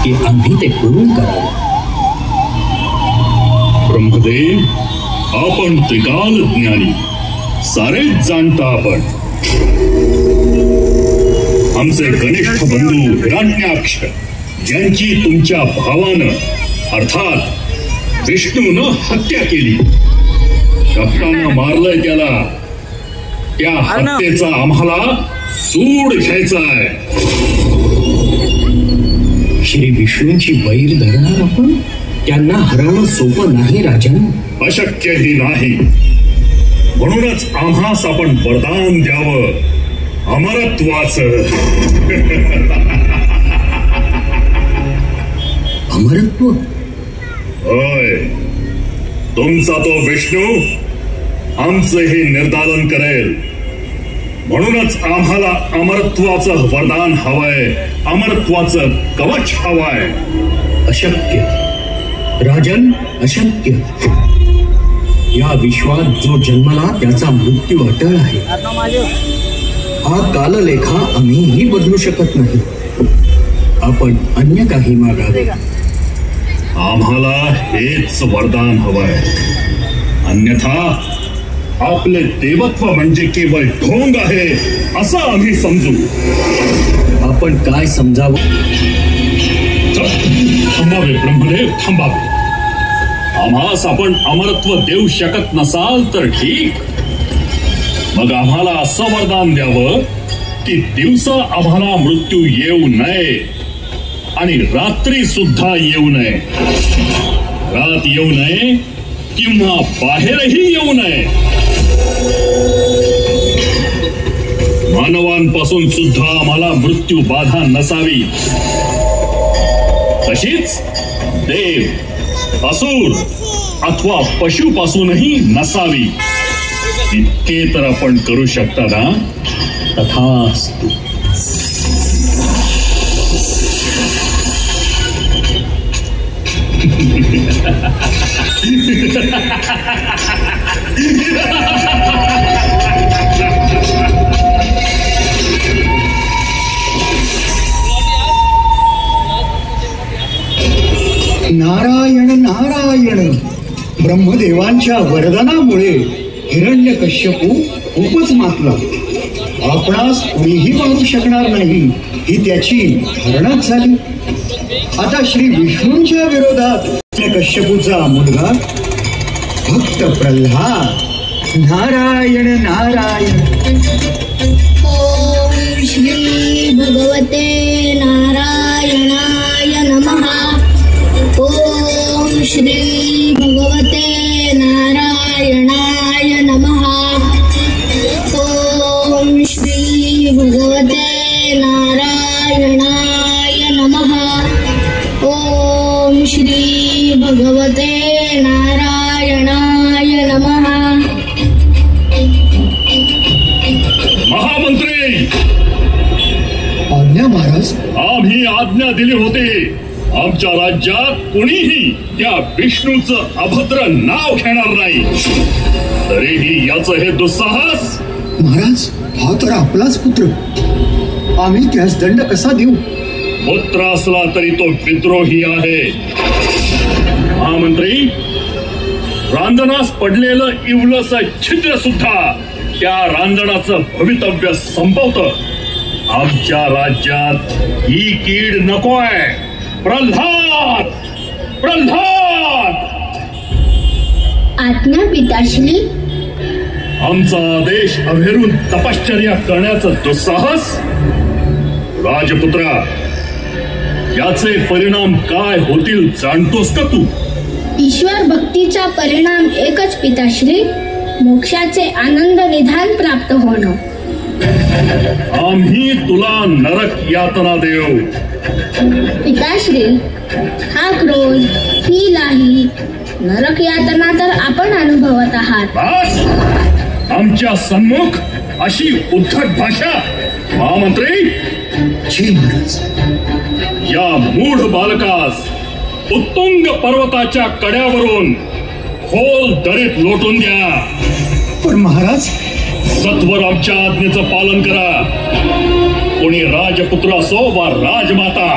की आम्ही ते पूर्ण करावे. ब्रह्मदेव, आपण त्रिकाल ज्ञानी, सारेच जाणता आपण. आमचे कनिष्ठ बंधू हिरण्याक्ष यांची तुमच्या भावानं अर्थात विष्णूनं हत्या केली. कपटानं मारलंय त्याला. त्या हत्येचा आम्हाला सूड घ्यायचा आहे. श्री विष्णूंची वैर धरणार आपण? त्यांना हरवणं सोपं नाही राजन. अशक्यही नाही. म्हणूनच आम्हास आपण वरदान द्यावं, अमरत्वाचं. अमरत्व? होय. तुमचा तो विष्णू आमचं हे निर्दालन करेल. म्हणूनच आम्हाला अमरत्वाचं वरदान हवंय, अमरत्वाचं कवच हवंय. अशक्य राजन, अशक्य. या विश्वात जो जन्मला त्याचा मृत्यू अटळ आहे. हा काललेखा आम्हीही बदलू शकत नाही. आपण अन्य काही मागावे. आम्हाला हेच वरदान हवंय. अन्यथा आपले देवत्व म्हणजे केवळ ढोंग आहे असं आम्ही समजू. आपण काय समजावं? थांबावे ब्रह्मदेव, थांबावे. आम्हास आपण अमरत्व देऊ शकत नसाल तर ठीक. मग आम्हाला असं वरदान द्यावं की दिवसा आम्हाला मृत्यू येऊ नये आणि रात्री सुद्धा येऊ नये. रात येऊ नये किंवा बाहेरही येऊ नये. मानवांपासून सुद्धा आम्हाला मृत्यू बाधा नसावी. तशीच देव, असुर अथवा पशुपासूनही नसावी. इतके तर आपण करू शकता ना? तथास्तु. नारायण नारायण. ब्रह्मदेवांच्या वरदानामुळे हिरण्यकश्यपू खूपच मातला. आपणास कुणीही मारू शकणार नाही ही त्याची धारणाच झाली. आता श्री विष्णूंच्या विरोधात कश्यपूचा मुलगा भक्त प्रल्हाद. नारायण नारायण. ओम श्री भगवते नारायणाय नमः. ओम श्री भगवते नारायणाय नमः. ओम श्री भगवते नारायणाय नमः. ओम श्री भगवते नारायणाय नमः. महामंत्री, आज्ञा महाराज. आम्ही आज्ञा दिली होती आमच्या राज्यात कुणीही त्या विष्णूचं अभद्र नाव घेणार नाही. तरीही याचं हे दुस्साहस. महाराज, हा तर आपलाच पुत्र. आम्ही त्यास दंड कसा देऊ? पुत्र असला तरी तो विद्रोही आहे. महामंत्री, रांजणास पडलेलं इवलस छिद्र सुद्धा त्या रांजणाचं भवितव्य संपवतं. आमच्या राज्यात ही कीड नकोय. प्रल्हाद, प्रल्हाद. आज्ञा पिताश्री. आमचा आदेश अभेरून तपश्चर्या करण्याचं दुस्साहस. राजपुत्रा, याचे परिणाम काय होतील जाणतोस का तू? ईश्वर भक्तीचा परिणाम एकच पिताश्री, मोक्षाचे आनंद निधान प्राप्त होणं. आम्ही तुला नरक यातना देऊ. पिताश्री, हा क्रोध, ही लाही, नरक यातना तर आपण अनुभवत आहात. बस, आमच्या सन्मुख अशी उद्धट भाषा. महामंत्री, जी महाराज. या मूढ बालकास उत्तुंग पर्वताच्या कड्यावरून खोल दरीत लोटून द्या. पण महाराज, सत्वर आमच्या आज्ञेचं पालन करा. कोणी राजपुत्र असो वा राजमाता,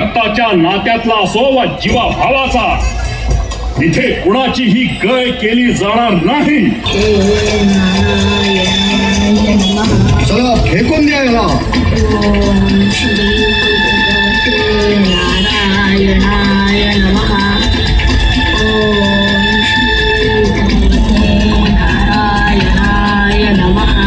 रक्ताच्या नात्यातला असो वा जीवा भावाचा, इथे कुणाचीही गय केली जाणार नाही. चला फेकून द्या याला. नारायणाय नमः. नारायणाय नमः.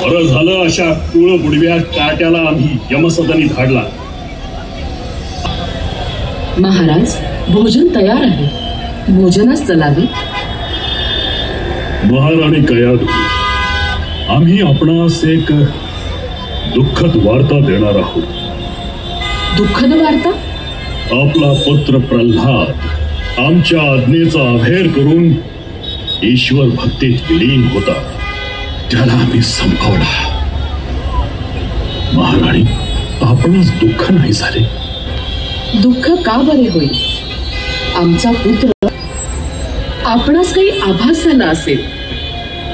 बरं झालं अशा कुळ बुडव्या काट्याला आम्ही यमसदनी धाडला. महाराज, भोजन तयार आहे, भोजनास चलावे. महाराणी कयादू, आम्ही आपणास एक दुःखद वार्ता देणार आहोत. दुःखद वार्ता? आपला पुत्र प्रल्हाद आमच्या आज्ञेचा अभेर करून ईश्वर भक्तीत विलीन होता. त्याला आम्ही संपवला. महाराणी, आपणास दुःख नाही झाले? दुःख का बरे होईल? आमचा पुत्र आपणास काही आभास झाला असेल.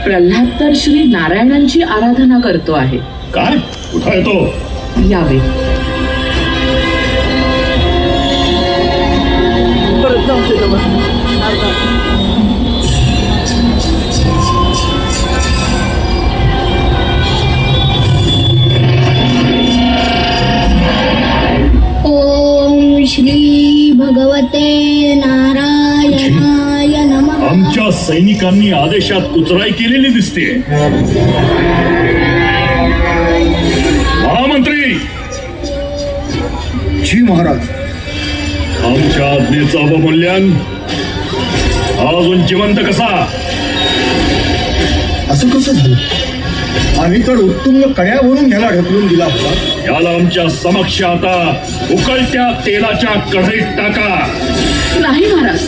प्रल्हाद तर श्री नारायणांची आराधना करतो आहे. काय? कुठं येतो? यावे. ओम श्री भगवते नारायणाय नमः. आमच्या सैनिकांनी आदेशात कुचराई केलेली दिसते. महामंत्री. जी महाराज. आमच्या आज्ञेचं अवमूल्यन अजून जिवंत कसा? असं कसं झालं? आम्ही तर उत्तुंग कड्यावरून याला ढकलून दिला होता. याला आमच्या समक्ष आता उकळत्या तेलाच्या कढईत टाका. नाही महाराज,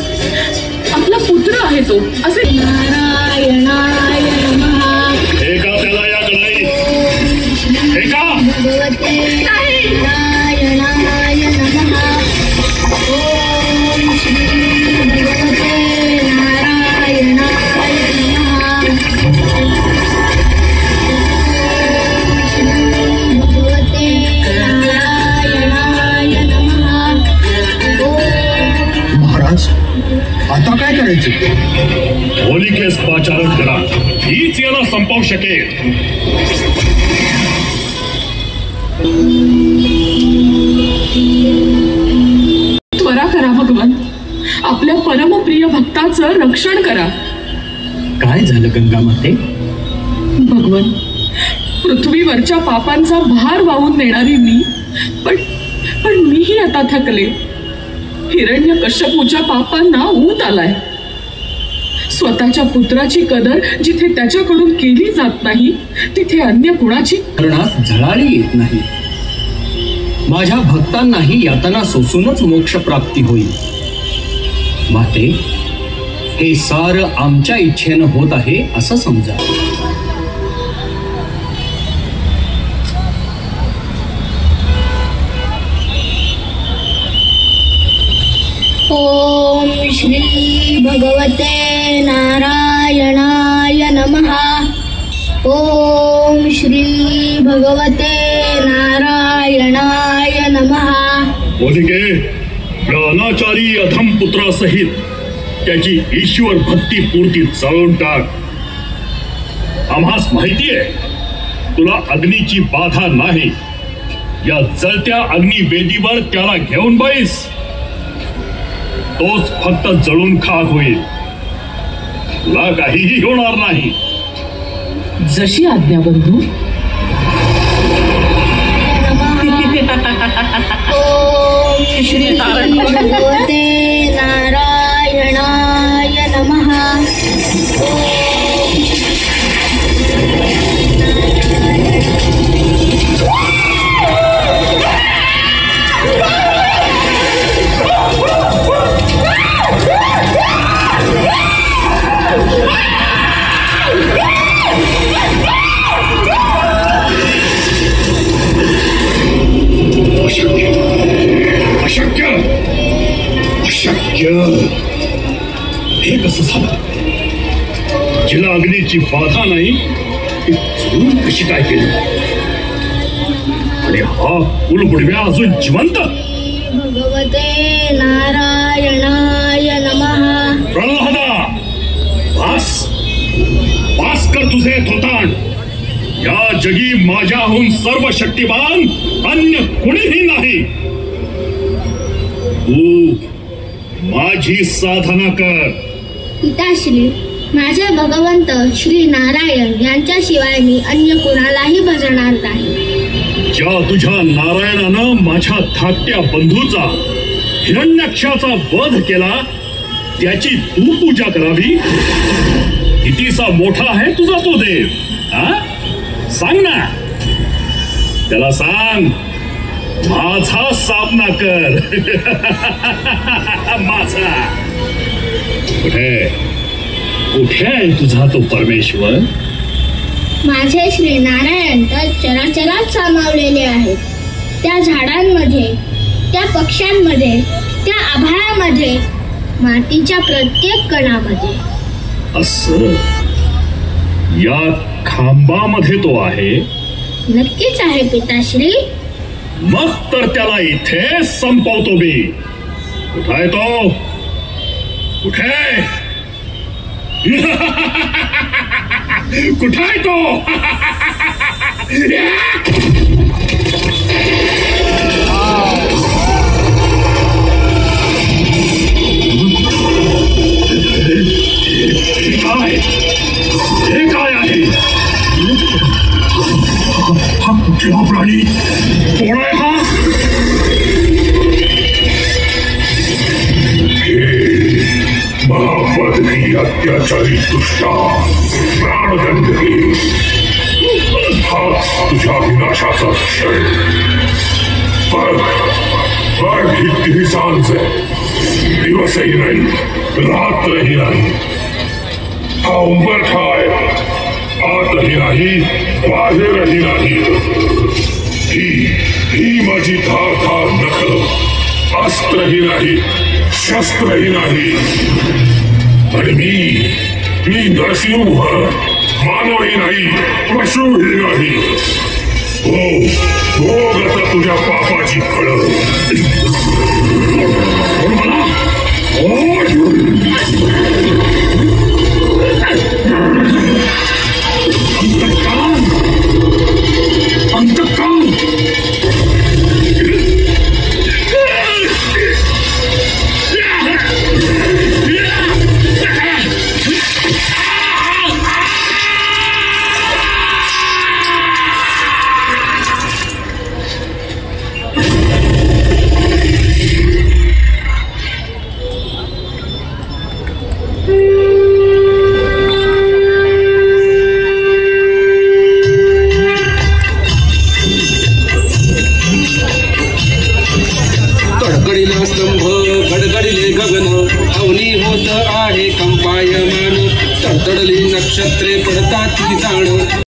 आपला पुत्र आहे तो. असे नारायणाय नमः. एका त्याला या कढईत. एका. भगवते नारायणाय नमः. ओम श्री भगवते नारायणाय नमः. भगवते नारायणाय नमः. महाराज, आता काय करायचं? होलिकेस पाचारण करा. हीच याला संपवू शकेल. त्वरा करा भगवान. आपल्या परमप्रिय भक्ताचं रक्षण करा. काय झालं गंगामाते? भगवान, पृथ्वीवरच्या पापांचा भार वाहून नेणारी मी, पण मीही आता थकले. हिरण्यकश्यपूच्या पापांना ऊत आलाय. स्वतःच्या पुत्राची कदर जिथे त्याच्याकडून केली जात नाही, तिथे अन्य कुणाची करण्यास झळाळी येत नाही. माझ्या भक्तांनाही यातना सोसूनच मोक्ष प्राप्ती होईल. माते, हे सार आमच्या इच्छेनं होत आहे असं समजा. ओम श्री भगवते नारायणाय नमः. ओम श्री भगवते नारायणाय नमः. होलिके, अनाचारी अधम पुत्रासहित त्याची ईश्वर भक्ती पूर्ती जाळून टाक. आम्हास माहिती आहे तुला अग्नीची बाधा नाही. या जळत्या अग्निवेदीवर त्याला घेऊन बैस. तोच फक्त जळून खाक होईल. तुला काहीही होणार नाही. जशी आज्ञा बंधू. ओम श्री भगवते नारायणाय नमः. अशक्य, अशक्य. हे कसं झालं? जी बाधा नाही ती चोरून कशी काय केली? आणि हा कुलबुडव्या अजून जिवंत? भगवते नारायणाय नमः. प्रल्हादा, वास कर तुझे थोतांड. या जगी माझ्याहून सर्व शक्तिमान अन्य कुणीही नाही. तू माझी साधना कर. पिताश्री, माझे भगवंत श्री नारायण यांच्याशिवाय मी अन्य कुणालाही भजणार नाही. ज्या तुझ्या नारायणानं माझ्या धाकट्या बंधूचा हिरण्याक्षाचा वध केला त्याची तू पूजा करावी? कितीसा मोठा आहे तुझा तो देव? सांग ना, त्याला सांग माझा सामना कर. माझा कुठे आहे तुझा तो परमेश्वर? माझे श्री नारायण तर चराचरात सामावलेले आहेत. त्या झाडांमध्ये, त्या पक्ष्यांमध्ये, त्या आभाळामध्ये, मातीच्या प्रत्येक कणामध्ये. असं या खांबामध्ये तो आहे? नक्कीच आहे पिताश्री. मग तर त्याला इथे संपवतो मी. कुठे आहे तो? कुठे? कुठे आहे तो? हे काय आहे? हा कुठला प्राणी? कोण आहे हा? महापदवी अत्याचारी दुष्टा प्राणदंड घे. हाच तुझ्या विनाशाचा क्षण. बघ कितीही सांज दिवसही नाही, रात्रही नाही. हा उंबरठा आहे, आतही नाही, बाहेरही नाही. ही माझी धार धार नखल. अस्त्रही नाही, शस्त्रही नाही. आणि मी नरसिंह, मानवही नाही, पशुही नाही. भोग आता तुझ्या पापाची फळं. मला अंतकाल कडकडीला स्तंभ गडगडिले गगन अवनी होत आहे कंपायमान. तडतडली नक्षत्रे पडतात ती जाण.